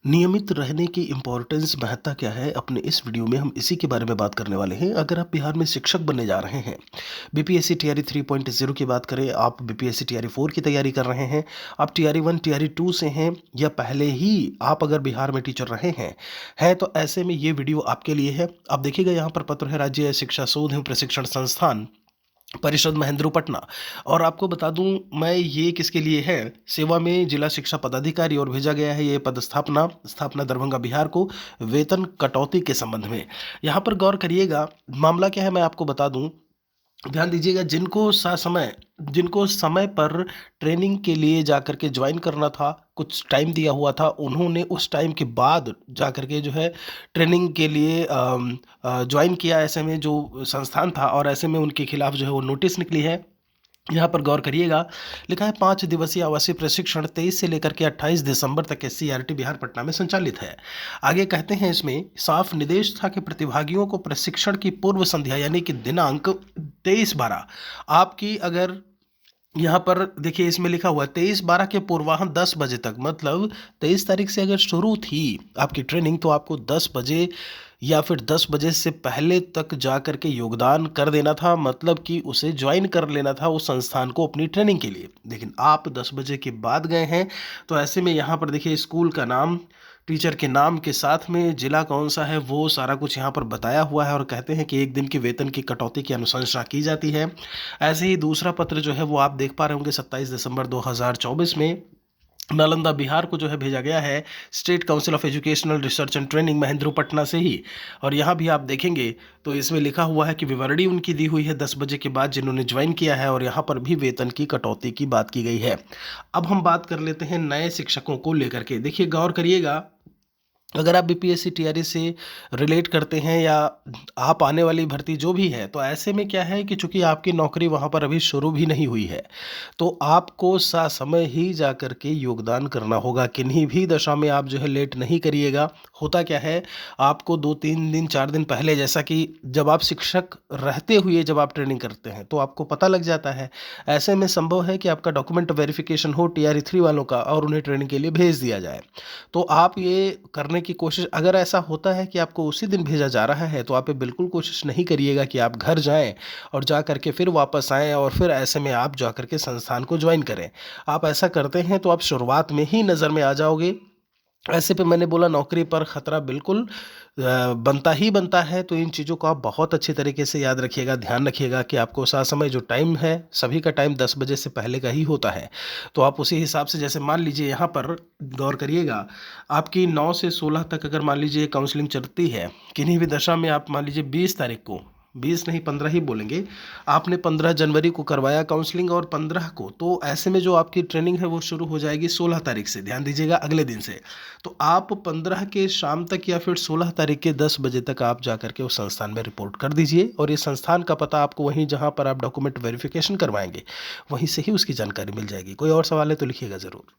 नियमित रहने की इम्पोर्टेंस महत्ता क्या है अपने इस वीडियो में हम इसी के बारे में बात करने वाले हैं। अगर आप बिहार में शिक्षक बनने जा रहे हैं, बीपीएससी टीआरई 3.0 की बात करें, आप बीपीएससी टीआरई 4 की तैयारी कर रहे हैं, आप टीआरई 1 टीआरई 2 से हैं या पहले ही आप अगर बिहार में टीचर रहे हैं तो ऐसे में ये वीडियो आपके लिए है। आप देखिएगा यहाँ पर पत्र है राज्य शिक्षा शोध एवं प्रशिक्षण संस्थान परिषद महेंद्रपटना। और आपको बता दूं मैं ये किसके लिए है, सेवा में जिला शिक्षा पदाधिकारी, और भेजा गया है ये पदस्थापना स्थापना दरभंगा बिहार को वेतन कटौती के संबंध में। यहाँ पर गौर करिएगा, मामला क्या है मैं आपको बता दूं, ध्यान दीजिएगा। जिनको समय पर ट्रेनिंग के लिए जा कर के ज्वाइन करना था, कुछ टाइम दिया हुआ था, उन्होंने उस टाइम के बाद जा कर के जो है ट्रेनिंग के लिए ज्वाइन किया, ऐसे में जो संस्थान था, और ऐसे में उनके खिलाफ जो है वो नोटिस निकली है। यहाँ पर गौर करिएगा, लिखा है 5 दिवसीय आवासीय प्रशिक्षण 23 से लेकर के 28 दिसंबर तक SCERT बिहार पटना में संचालित है। आगे कहते हैं इसमें साफ निर्देश था कि प्रतिभागियों को प्रशिक्षण की पूर्व संध्या यानी कि दिनांक 23/12 आपकी, अगर यहाँ पर देखिए इसमें लिखा हुआ है 23/12 के पूर्वाह्न 10 बजे तक, मतलब 23 तारीख से अगर शुरू थी आपकी ट्रेनिंग तो आपको 10 बजे या फिर 10 बजे से पहले तक जा कर के योगदान कर देना था, मतलब कि उसे ज्वाइन कर लेना था उस संस्थान को अपनी ट्रेनिंग के लिए। लेकिन आप 10 बजे के बाद गए हैं, तो ऐसे में यहाँ पर देखिए स्कूल का नाम, टीचर के नाम के साथ में जिला कौन सा है वो सारा कुछ यहाँ पर बताया हुआ है, और कहते हैं कि 1 दिन की वेतन की कटौती की अनुशंसा की जाती है। ऐसे ही दूसरा पत्र जो है वो आप देख पा रहे होंगे 27 दिसंबर 2024 में नालंदा बिहार को जो है भेजा गया है state council of educational research and training Mahendra Patna से ही। और यहाँ भी आप देखेंगे तो इसमें लिखा हुआ है कि विवरणी उनकी दी हुई है 10 बजे के बाद जिन्होंने ज्वाइन किया है, और यहाँ पर भी वेतन की कटौती की बात की गई है। अब हम बात कर लेते हैं नए शिक्षकों को लेकर के। देखिए गौर करिएगा, अगर आप बीपीएससी टीआरई से रिलेट करते हैं या आप आने वाली भर्ती जो भी है, तो ऐसे में क्या है कि चूंकि आपकी नौकरी वहाँ पर अभी शुरू भी नहीं हुई है, तो आपको समय ही जा कर के योगदान करना होगा। किन्हीं भी दशा में आप जो है लेट नहीं करिएगा। होता क्या है, आपको 2-3 दिन 4 दिन पहले, जैसा कि जब आप शिक्षक रहते हुए जब आप ट्रेनिंग करते हैं तो आपको पता लग जाता है। ऐसे में संभव है कि आपका डॉक्यूमेंट वेरिफिकेशन हो टीआरई 3 वालों का और उन्हें ट्रेनिंग के लिए भेज दिया जाए। तो आप ये करने की कोशिश, अगर ऐसा होता है कि आपको उसी दिन भेजा जा रहा है, तो आप ये बिल्कुल कोशिश नहीं करिएगा कि आप घर जाएं और जा करके फिर वापस आएं और फिर ऐसे में आप जा करके संस्थान को ज्वाइन करें। आप ऐसा करते हैं तो आप शुरुआत में ही नज़र में आ जाओगे। ऐसे पे मैंने बोला नौकरी पर खतरा बिल्कुल बनता ही बनता है। तो इन चीज़ों को आप बहुत अच्छी तरीके से याद रखिएगा, ध्यान रखिएगा कि आपको समय जो टाइम है, सभी का टाइम 10 बजे से पहले का ही होता है। तो आप उसी हिसाब से, जैसे मान लीजिए यहाँ पर गौर करिएगा, आपकी 9 से 16 तक अगर मान लीजिए काउंसलिंग चलती है, किन्हीं भी दशा में आप मान लीजिए 20 तारीख को, 20 नहीं 15 ही बोलेंगे, आपने 15 जनवरी को करवाया काउंसलिंग और 15 को, तो ऐसे में जो आपकी ट्रेनिंग है वो शुरू हो जाएगी 16 तारीख से, ध्यान दीजिएगा अगले दिन से। तो आप 15 के शाम तक या फिर 16 तारीख के 10 बजे तक आप जा करके उस संस्थान में रिपोर्ट कर दीजिए, और ये संस्थान का पता आपको वहीं जहाँ पर आप डॉक्यूमेंट वेरिफिकेशन करवाएंगे वहीं से ही उसकी जानकारी मिल जाएगी। कोई और सवाल है तो लिखिएगा ज़रूर।